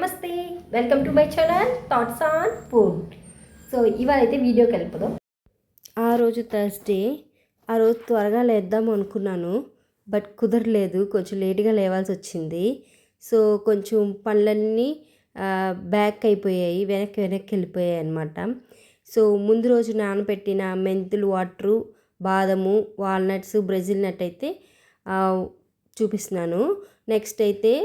నమస్తే, welcome to my channel thoughts on food. So ఇవాళ అయితే వీడియోకి వెళ్ళిపోదాం. ఆ రోజు థర్స్డే, ఆ రోజు త్వరగా లేద్దాం అనుకున్నాను, బట్ కుదరలేదు. కొంచెం లేట్గా లేవాల్సి వచ్చింది. సో కొంచెం పనులన్నీ బ్యాక్ అయిపోయాయి, వెనక్కి వెళ్ళిపోయాయి అన్నమాట. సో ముందు రోజు నానబెట్టిన మెంతులు వాటరు, బాదము, వాల్నట్స్, బ్రెజిల్ నట్ అయితే చూపిస్తున్నాను. నెక్స్ట్ అయితే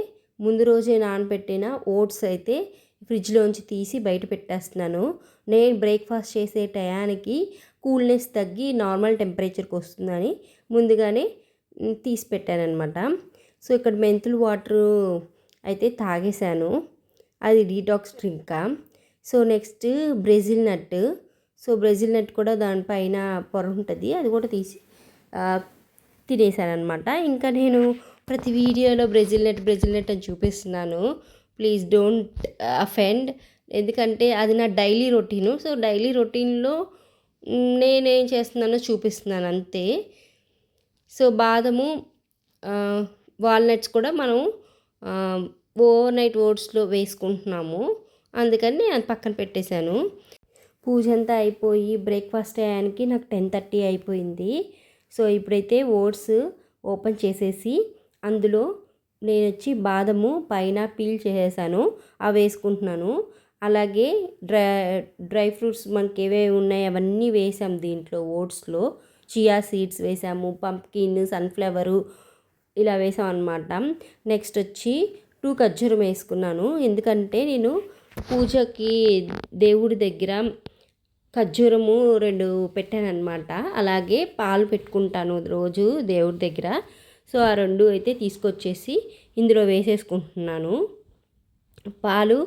ముందు రోజే నానబెట్టిన ఓట్స్ అయితే ఫ్రిడ్జ్లోంచి తీసి బయట పెట్టేస్తున్నాను. నేను బ్రేక్ఫాస్ట్ చేసే టయానికి కూల్నెస్ తగ్గి నార్మల్ టెంపరేచర్కి వస్తుందని ముందుగానే తీసి పెట్టానమాట. సో ఇక్కడ మెంతులు వాటరు అయితే తాగేశాను, అది డీటాక్స్ డ్రింకా. సో నెక్స్ట్ బ్రెజిల్ నట్. సో బ్రెజిల్ నట్ కూడా దానిపైన పొర ఉంటుంది, అది కూడా తీసి తినేసాను అనమాట. ఇంకా నేను ప్రతి వీడియోలో బ్రెజిల్ నట్ అని చూపిస్తున్నాను. ప్లీజ్ డోంట్ అఫెండ్, ఎందుకంటే అది నా డైలీ రొటీను. సో డైలీ రొటీన్లో నేనేం చేస్తున్నానో చూపిస్తున్నాను అంతే. సో బాదము, వాల్నట్స్ కూడా మనం ఓవర్ నైట్ ఓట్స్లో వేసుకుంటున్నాము, అందుకని నేను పక్కన పెట్టేశాను. పూజ అంతా అయిపోయి బ్రేక్ఫాస్ట్ అయ్యానికి నాకు 10:30 అయిపోయింది. సో ఇప్పుడైతే ఓట్స్ ఓపెన్ చేసేసి అందులో నేను వచ్చి బాదము పైన పీల్ చేసేసాను, అవి వేసుకుంటున్నాను. అలాగే డ్రై ఫ్రూట్స్ మనకి ఏవేవి ఉన్నాయి అవన్నీ వేసాము దీంట్లో. ఓట్స్లో చియా సీడ్స్ వేసాము, పంప్కిన్, సన్ఫ్లవరు ఇలా వేసాం అనమాట. నెక్స్ట్ వచ్చి 2 ఖర్జూరం వేసుకున్నాను, ఎందుకంటే నేను పూజకి దేవుడి దగ్గర ఖర్జూరము 2 పెట్టాను అనమాట. అలాగే పాలు పెట్టుకుంటాను రోజు దేవుడి దగ్గర. సో ఆ 2 అయితే తీసుకొచ్చేసి ఇందులో వేసేసుకుంటున్నాను. పాలు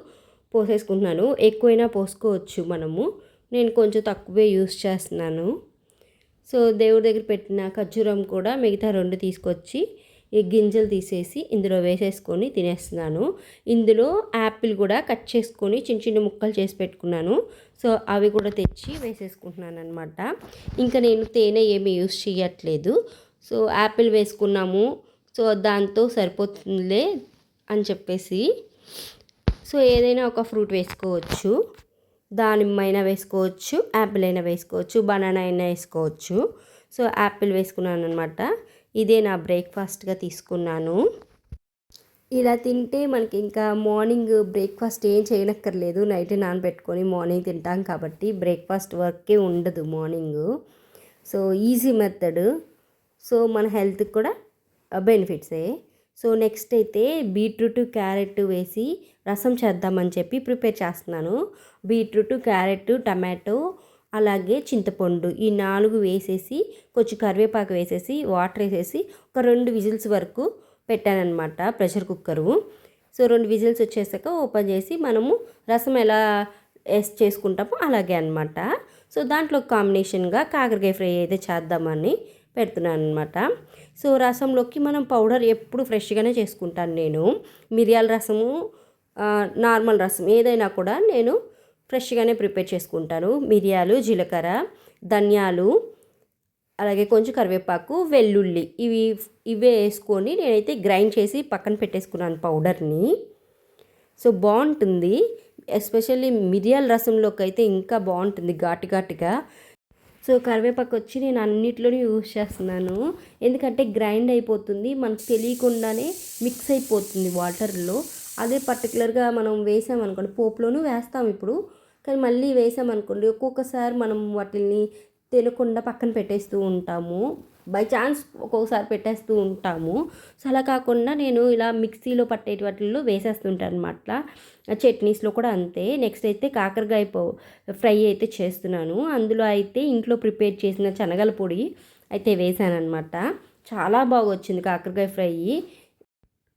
పోసేసుకుంటున్నాను, ఎక్కువైనా పోసుకోవచ్చు మనము, నేను కొంచెం తక్కువే యూస్ చేస్తున్నాను. సో దేవుడి దగ్గర పెట్టిన ఖర్జూరం కూడా మిగతా 2 తీసుకొచ్చి ఈ గింజలు తీసేసి ఇందులో వేసేసుకొని తినేస్తున్నాను. ఇందులో యాపిల్ కూడా కట్ చేసుకొని చిన్న చిన్న ముక్కలు చేసి పెట్టుకున్నాను. సో అవి కూడా తెచ్చి వేసేసుకుంటున్నాను అనమాట. ఇంకా నేను తేనె ఏమీ యూస్ చేయట్లేదు. సో యాపిల్ వేసుకున్నాము, సో దాంతో సరిపోతుందిలే అని చెప్పేసి. సో ఏదైనా ఒక ఫ్రూట్ వేసుకోవచ్చు, దానిమ్మ అయినా వేసుకోవచ్చు, యాపిల్ అయినా వేసుకోవచ్చు, బనానా అయినా వేసుకోవచ్చు. సో యాపిల్ వేసుకున్నాను అనమాట. ఇదే నా బ్రేక్ఫాస్ట్గా తీసుకున్నాను. ఇలా తింటే మనకి ఇంకా మార్నింగ్ బ్రేక్ఫాస్ట్ ఏం చేయనక్కర్లేదు, నైట్ నానబెట్టుకొని మార్నింగ్ తింటాం కాబట్టి బ్రేక్ఫాస్ట్ వర్కే ఉండదు morning. So easy method. So మన హెల్త్కి కూడా బెనిఫిట్సే. సో నెక్స్ట్ అయితే బీట్రూట్, క్యారెట్ వేసి రసం చేద్దామని చెప్పి ప్రిపేర్ చేస్తున్నాను. బీట్రూట్, క్యారెట్, టమాటో అలాగే చింతపండు ఈ 4 వేసేసి కొంచెం కరివేపాకు వేసేసి వాటర్ వేసేసి ఒక 2 విజిల్స్ వరకు పెట్టానన్నమాట ప్రెషర్ కుక్కరు. సో 2 విజిల్స్ వచ్చేసాక ఓపెన్ చేసి మనము రసం ఎలా చేసుకుంటామో అలాగే అనమాట. సో దాంట్లో కాంబినేషన్గా కాకరకాయ ఫ్రై అయితే చేద్దామని పెడుతున్నాను అనమాట. సో రసంలోకి మనం పౌడర్ ఎప్పుడు ఫ్రెష్గానే చేసుకుంటాను నేను. మిరియాల రసము, నార్మల్ రసం ఏదైనా కూడా నేను ఫ్రెష్గానే ప్రిపేర్ చేసుకుంటాను. మిరియాలు, జీలకర్ర, ధనియాలు, అలాగే కొంచెం కరివేపాకు, వెల్లుల్లి ఇవే వేసుకొని నేనైతే గ్రైండ్ చేసి పక్కన పెట్టేసుకున్నాను పౌడర్ని. సో బాగుంటుంది, ఎస్పెషల్లీ మిరియాల రసంలోకి అయితే ఇంకా బాగుంటుంది ఘాటుగా. సో కరివేపాకు వచ్చి నేను అన్నిట్లోనే యూజ్ చేస్తున్నాను, ఎందుకంటే గ్రైండ్ అయిపోతుంది, మనకు తెలియకుండానే మిక్స్ అయిపోతుంది వాటర్లో. అదే పర్టికులర్గా మనం వేసామనుకోండి, పోపులోనూ వేస్తాం ఇప్పుడు, కానీ మళ్ళీ వేసామనుకోండి ఒక్కొక్కసారి మనం వాటిని తినకుండా పక్కన పెట్టేస్తూ ఉంటాము, బై ఛాన్స్ ఒక్కొక్కసారి పెట్టేస్తూ ఉంటాము. సో అలా కాకుండా నేను ఇలా మిక్సీలో పట్టేటి వాటిల్లో వేసేస్తుంటాను అనమాట. చట్నీస్లో కూడా అంతే. నెక్స్ట్ అయితే కాకరకాయ ఫ్రై అయితే చేస్తున్నాను. అందులో అయితే ఇంట్లో ప్రిపేర్ చేసిన శనగల పొడి అయితే వేసానమాట. చాలా బాగా వచ్చింది కాకరకాయ ఫ్రై.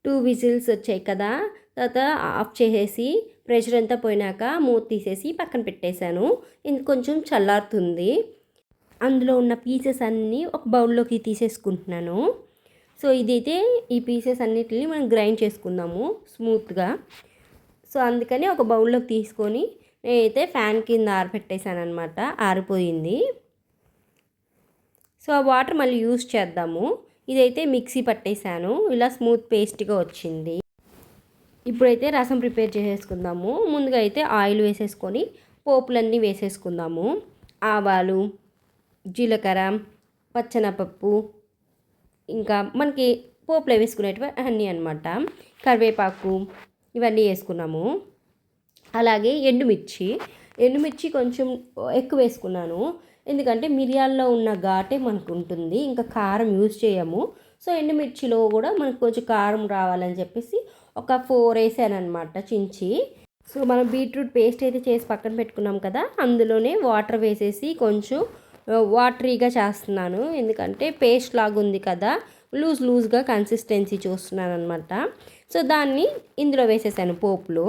2 విజిల్స్ వచ్చాయి కదా, తర్వాత ఆఫ్ చేసేసి ప్రెషర్ అంతా పోయినాక మూత తీసేసి పక్కన పెట్టేశాను. ఇది కొంచెం చల్లారుతుంది. అందులో ఉన్న పీసెస్ అన్నీ ఒక బౌల్లోకి తీసేసుకుంటున్నాను. సో ఇదైతే ఈ పీసెస్ అన్నిటిని మనం గ్రైండ్ చేసుకుందాము స్మూత్గా. సో అందుకని ఒక బౌల్లోకి తీసుకొని నేనైతే ఫ్యాన్ కింద ఆరబెట్టేశాను అనమాట, ఆరిపోయింది. సో ఆ వాటర్ మళ్ళీ యూస్ చేద్దాము. ఇదైతే మిక్సీ పట్టేశాను, ఇలా స్మూత్ పేస్ట్గా వచ్చింది. ఇప్పుడైతే రసం ప్రిపేర్ చేసేసుకుందాము. ముందుగా అయితే ఆయిల్ వేసేసుకొని పోపులన్నీ వేసేసుకుందాము. ఆవాలు, జీలకర్ర, పచ్చెనపప్పు, ఇంకా మనకి పోపులో వేసుకునేటివి అన్నీ అనమాట. కరివేపాకు ఇవన్నీ వేసుకున్నాము. అలాగే ఎండుమిర్చి కొంచెం ఎక్కువ వేసుకున్నాను. ఎందుకంటే మిరియాల్లో ఉన్న ఘాటే మనకు ఉంటుంది, ఇంకా కారం యూజ్ చేయము. సో ఎండుమిర్చిలో కూడా మనకు కొంచెం కారం రావాలని చెప్పేసి ఒక 4 వేసాను అనమాట చించి. సో మనం బీట్రూట్ పేస్ట్ అయితే చేసి పక్కన పెట్టుకున్నాం కదా, అందులోనే వాటర్ వేసేసి కొంచెం వాటరీగా చేస్తున్నాను. ఎందుకంటే పేస్ట్ లాగా ఉంది కదా, లూజ్గా కన్సిస్టెన్సీ చూస్తున్నాను అనమాట. సో దాన్ని ఇందులో వేసేసాను పోపులో.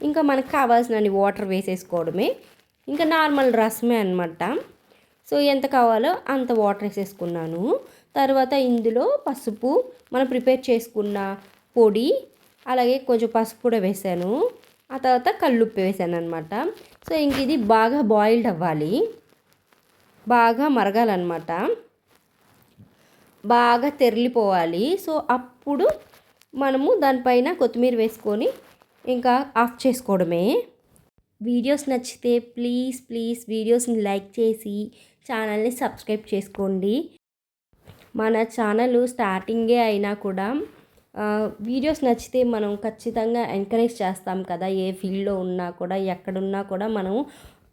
ఇంకా మనకు కావాల్సినన్ని వాటర్ వేసేసుకోవడమే, ఇంకా నార్మల్ రసమే అనమాట. సో ఎంత కావాలో అంత వాటర్ వేసేసుకున్నాను. తర్వాత ఇందులో పసుపు, మనం ప్రిపేర్ చేసుకున్న పొడి, అలాగే కొంచెం పసుపు కూడా వేసాను. ఆ తర్వాత కల్లుప్పు వేసాను అనమాట. సో ఇంక ఇది బాగా బాయిల్డ్ అవ్వాలి, బాగా మరగాలన్నమాట, బాగా తెరలిపోవాలి. సో అప్పుడు మనము దానిపైన కొత్తిమీర వేసుకొని ఇంకా ఆఫ్ చేసుకోవడమే. వీడియోస్ నచ్చితే ప్లీజ్ వీడియోస్ని లైక్ చేసి ఛానల్ని సబ్స్క్రైబ్ చేసుకోండి. మన ఛానల్ స్టార్టింగే అయినా కూడా వీడియోస్ నచ్చితే మనం ఖచ్చితంగా ఎంకరేజ్ చేస్తాం కదా. ఏ ఫీల్డ్లో ఉన్నా కూడా, ఎక్కడున్నా కూడా మనం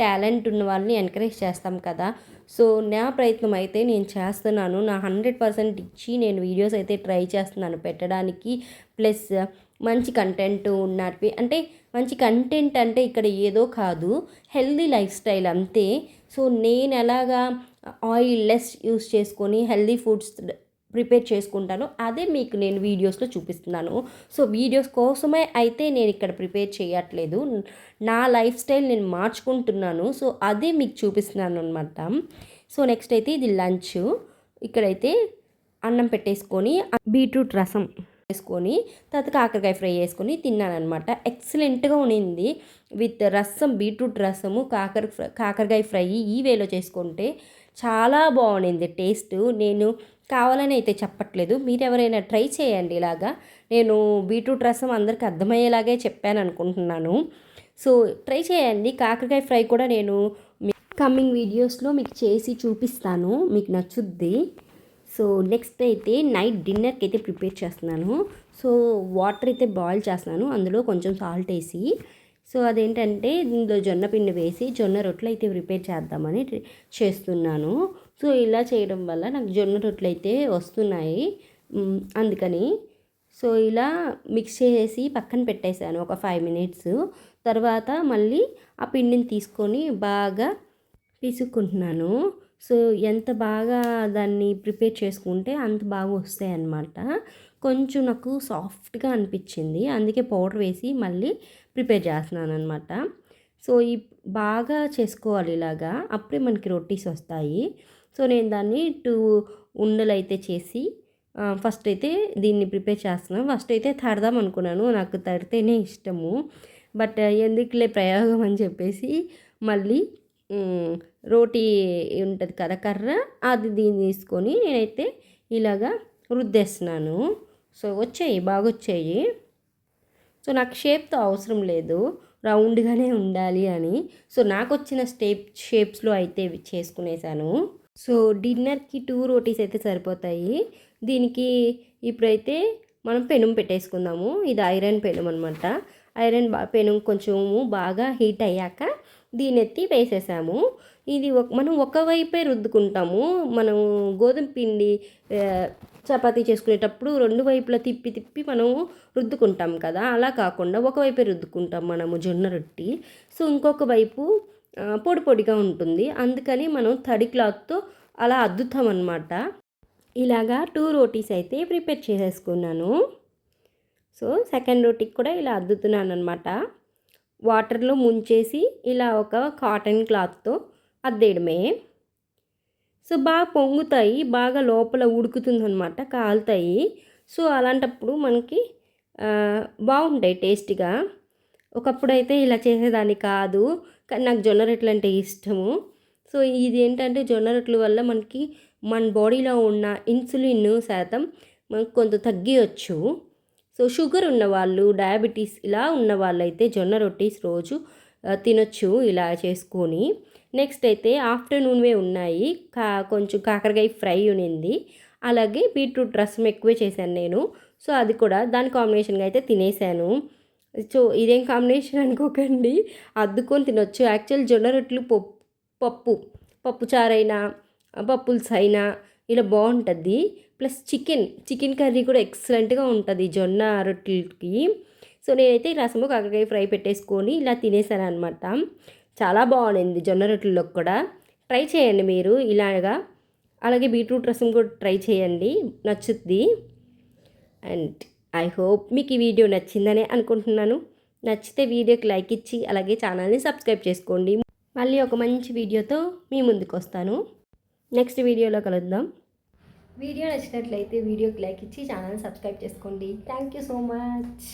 టాలెంట్ ఉన్న వాళ్ళని ఎంకరేజ్ చేస్తాం కదా. సో నా ప్రయత్నం అయితే నేను చేస్తున్నాను. నా 100% ఇచ్చి నేను వీడియోస్ అయితే ట్రై చేస్తున్నాను పెట్టడానికి. ప్లస్ మంచి కంటెంట్ ఉన్నట్టు, అంటే మంచి కంటెంట్ అంటే ఇక్కడ ఏదో కాదు, హెల్దీ లైఫ్ స్టైల్ అంతే. సో నేను ఎలాగా ఆయిల్ లెస్ యూస్ చేసుకొని హెల్దీ ఫుడ్స్ ప్రిపేర్ చేసుకుంటాను, అదే మీకు నేను వీడియోస్లో చూపిస్తున్నాను. సో వీడియోస్ కోసమే అయితే నేను ఇక్కడ ప్రిపేర్ చేయట్లేదు, నా లైఫ్ స్టైల్ నేను మార్చుకుంటున్నాను. సో అదే మీకు చూపిస్తున్నాను అనమాట. సో నెక్స్ట్ అయితే ఇది లంచ్. ఇక్కడైతే అన్నం పెట్టేసుకొని బీట్రూట్ రసం వేసుకొని తర్వాత కాకరకాయ ఫ్రై చేసుకొని తిన్నాను అనమాట. ఎక్సలెంట్గా ఉండింది. విత్ రసం, బీట్రూట్ రసము, కాకరకాయ ఫ్రై ఈ వేలో చేసుకుంటే చాలా బాగుండింది టేస్ట్. నేను కావాలని అయితే చెప్పట్లేదు, మీరు ఎవరైనా ట్రై చేయండి ఇలాగా. నేను బీట్రూట్ రసం అందరికి అర్థమయ్యేలాగే చెప్పాను అనుకుంటున్నాను. సో ట్రై చేయండి. కాకరకాయ ఫ్రై కూడా నేను కమింగ్ వీడియోస్లో మీకు చేసి చూపిస్తాను, మీకు నచ్చుద్ది. సో నెక్స్ట్ అయితే నైట్ డిన్నర్కి అయితే ప్రిపేర్ చేస్తున్నాను. సో వాటర్ అయితే బాయిల్ చేస్తున్నాను, అందులో కొంచెం సాల్ట్ వేసి. సో అదేంటంటే ఇందులో జొన్న పిండి వేసి జొన్న రొట్టెలు అయితే ప్రిపేర్ చేద్దామని చేస్తున్నాను. సో ఇలా చేయడం వల్ల నాకు జొన్న రొట్టెలు అయితే వస్తున్నాయి, అందుకని. సో ఇలా మిక్స్ చేసి పక్కన పెట్టేశాను ఒక 5 minutes. తర్వాత మళ్ళీ ఆ పిండిని తీసుకొని బాగా పిసుక్కుంటున్నాను. సో ఎంత బాగా దాన్ని ప్రిపేర్ చేసుకుంటే అంత బాగా వస్తాయి అన్నమాట. కొంచెం నాకు సాఫ్ట్గా అనిపించింది, అందుకే పౌడర్ వేసి మళ్ళీ ప్రిపేర్ చేస్తున్నాను అనమాట. సో ఈ బాగా చేసుకోవాలి ఇలాగా, అప్పుడే మనకి రొటీస్ వస్తాయి. సో నేను దాన్ని 2 ఉండలు అయితే చేసి ఫస్ట్ అయితే దీన్ని ప్రిపేర్ చేస్తున్నాను. ఫస్ట్ అయితే తడదాం అనుకున్నాను, నాకు తడితేనే ఇష్టము. బట్ ఎందుకులే ప్రయోగం అని చెప్పేసి మళ్ళీ రోటీ ఉంటుంది కదా కర్ర, అది దీన్ని తీసుకొని నేనైతే ఇలాగా రుద్దేస్తున్నాను. సో వచ్చాయి, బాగా వచ్చాయి. సో నాకు షేప్తో అవసరం లేదు, రౌండ్గానే ఉండాలి అని. సో నాకు వచ్చిన షేప్స్లో అయితే చేసుకునేసాను. సో డిన్నర్కి 2 రోటీస్ అయితే సరిపోతాయి. దీనికి ఇప్పుడైతే మనం పెనం పెట్టేసుకుందాము. ఇది ఐరన్ పెనం అనమాట. ఐరన్ పెనం కొంచెము బాగా హీట్ అయ్యాక దీన్ని ఎత్తి వేసేసాము. ఇది మనం ఒకవైపే రుద్దుకుంటాము. మనం గోధుమ పిండి చపాతీ చేసుకునేటప్పుడు 2 వైపులా తిప్పి మనం రుద్దుకుంటాం కదా, అలా కాకుండా ఒకవైపే రుద్దుకుంటాం మనము జొన్న రొట్టి. సో ఇంకొక వైపు పొడిగా ఉంటుంది, అందుకని మనం తడి క్లాత్తో అలా అద్దుతాం అన్నమాట. ఇలాగా 2 రోటీస్ అయితే ప్రిపేర్ చేసేసుకున్నాను. సో సెకండ్ రోటీకి కూడా ఇలా అద్దుతున్నాను అనమాట. వాటర్లో ముంచేసి ఇలా ఒక కాటన్ క్లాత్తో అద్దేయడమే. సో బాగా పొంగుతాయి, బాగా లోపల ఉడుకుతుందనమాట, కాలుతాయి. సో అలాంటప్పుడు మనకి బాగుంటాయి టేస్టీగా. ఒకప్పుడైతే ఇలా చేసేదాన్ని కాదు, కానీ నాకు జొన్న రొట్టెలు అంటే ఇష్టము. సో ఇది ఏంటంటే జొన్న రొట్టెల వల్ల మనకి మన బాడీలో ఉన్న ఇన్సులిన్ శాతం మనకు కొంత తగ్గియచ్చు. సో షుగర్ ఉన్నవాళ్ళు, డయాబెటీస్ ఇలా ఉన్న వాళ్ళైతే జొన్న రొట్టెస్ రోజు తినొచ్చు ఇలా చేసుకొని. నెక్స్ట్ అయితే ఆఫ్టర్నూన్వే ఉన్నాయి. కొంచెం కాకరకాయ ఫ్రై ఉన్నింది, అలాగే బీట్రూట్ రసం ఎక్కువే చేశాను నేను. సో అది కూడా దాని కాంబినేషన్గా అయితే తినేసాను. సో ఇదేం కాంబినేషన్ అనుకోకండి, అద్దుకొని తినొచ్చు. యాక్చువల్ జొన్న రొట్టెలు పప్పు పప్పు చారైనా పప్పుల్స్ అయినా ఇలా బాగుంటుంది. ప్లస్ చికెన్ కర్రీ కూడా ఎక్సలెంట్గా ఉంటుంది జొన్న రొట్టెలకి. సో నేనైతే రసము కాకరకాయ ఫ్రై పెట్టేసుకొని ఇలా తినేసాను అనమాట. చాలా బాగుంది జొన్న రొట్టెల్లోకి కూడా. ట్రై చేయండి మీరు ఇలాగా. అలాగే బీట్రూట్ రసం కూడా ట్రై చేయండి, నచ్చుద్ది. అండ్ ఐ హోప్ మీకు ఈ వీడియో నచ్చిందని అనుకుంటున్నాను. నచ్చితే వీడియోకి లైక్ ఇచ్చి అలాగే ఛానల్ని సబ్స్క్రైబ్ చేసుకోండి. మళ్ళీ ఒక మంచి వీడియోతో మీ ముందుకు వస్తాను. నెక్స్ట్ వీడియోలో కలుద్దాం. వీడియో నచ్చినట్లయితే వీడియోకి లైక్ ఇచ్చి ఛానల్ని సబ్స్క్రైబ్ చేసుకోండి. Thank you so much.